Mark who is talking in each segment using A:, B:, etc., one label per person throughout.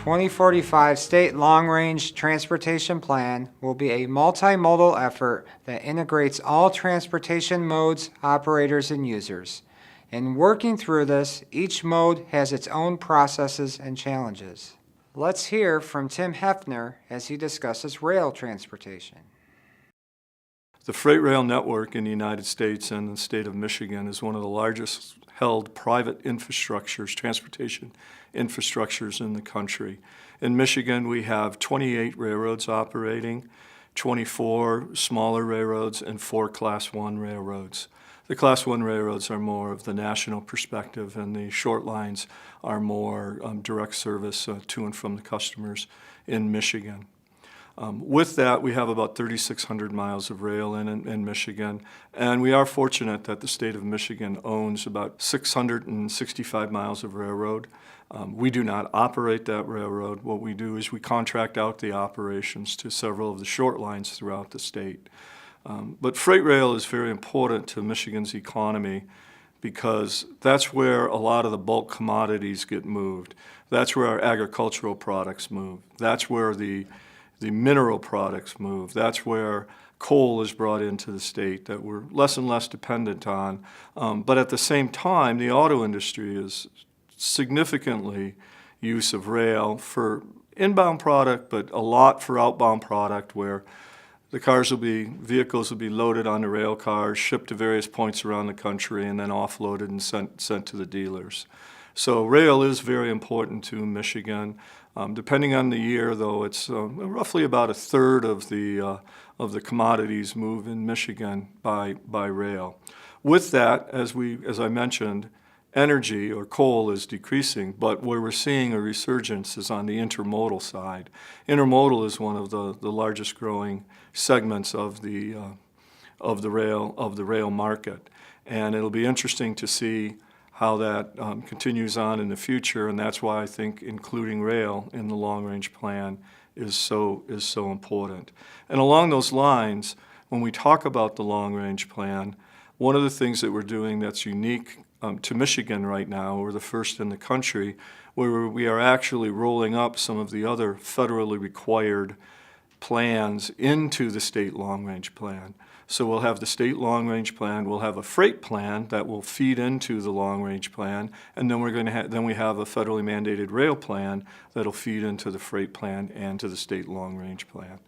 A: 2045 State Long Range Transportation Plan will be a multimodal effort that integrates all transportation modes, operators, and users. In working through this, each mode has its own processes and challenges. Let's hear from Tim Hoeffner as he discusses rail transportation.
B: The freight rail network in the United States and the state of Michigan is one of the largest held private infrastructures, transportation infrastructures in the country. In Michigan, we have 28 railroads operating, 24 smaller railroads, and 4 Class 1 railroads. The Class 1 railroads are more of the national perspective, and the short lines are more direct service to and from the customers in Michigan. With that, we have about 3,600 miles of rail in Michigan, and we are fortunate that the state of Michigan owns about 665 miles of railroad. We do not operate that railroad. What we do is we contract out the operations to several of the short lines throughout the state. But freight rail is very important to Michigan's economy because that's where a lot of the bulk commodities get moved. That's where our agricultural products move. That's where the mineral products move. That's where coal is brought into the state that we're less and less dependent on. But at the same time, the auto industry is significantly use of rail for inbound product, but a lot for outbound product where the vehicles will be loaded onto rail cars, shipped to various points around the country, and then offloaded and sent to the dealers. So rail is very important to Michigan. Depending on the year, though, it's roughly about a third of the commodities move in Michigan by rail. With that, as I mentioned, energy or coal is decreasing, but where we're seeing a resurgence is on the intermodal side. Intermodal is one of the largest growing segments of the rail market, and it'll be interesting to see how that continues on in the future, and that's why I think including rail in the long-range plan is so important. And along those lines, when we talk about the long-range plan, one of the things that we're doing that's unique to Michigan right now, we're the first in the country, where we are actually rolling up some of the other federally required plans into the state long-range plan. So we'll have the state long-range plan, we'll have a freight plan that will feed into the long-range plan, and then we have a federally mandated rail plan that'll feed into the freight plan and to the state long-range plan.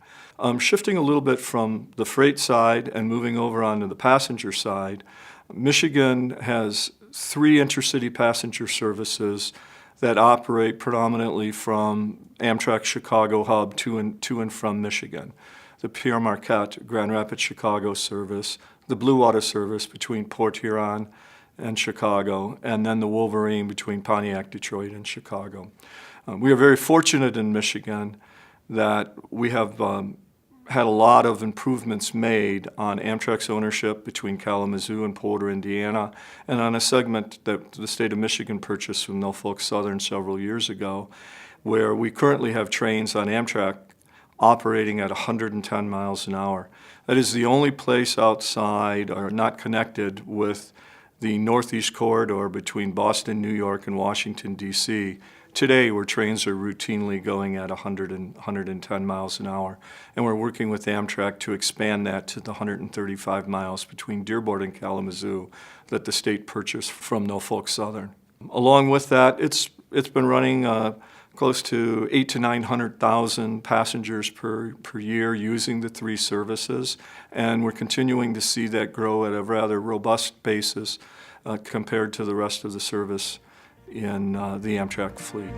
B: Shifting a little bit from the freight side and moving over onto the passenger side, Michigan has 3 intercity passenger services that operate predominantly from Amtrak Chicago hub to and from Michigan. The Pierre Marquette Grand Rapids Chicago service, the Blue Water service between Port Huron and Chicago, and then the Wolverine between Pontiac, Detroit, and Chicago. We are very fortunate in Michigan that we have had a lot of improvements made on Amtrak's ownership between Kalamazoo and Porter, Indiana, and on a segment that the state of Michigan purchased from Norfolk Southern several years ago, where we currently have trains on Amtrak operating at 110 miles an hour. That is the only place outside or not connected with the Northeast Corridor between Boston, New York, and Washington, D.C. today, where trains are routinely going at 110 miles an hour. And we're working with Amtrak to expand that to the 135 miles between Dearborn and Kalamazoo that the state purchased from Norfolk Southern. Along with that, it's been running close to 800,000 to 900,000 passengers per year using the 3 services, and we're continuing to see that grow at a rather robust basis compared to the rest of the service in the Amtrak fleet.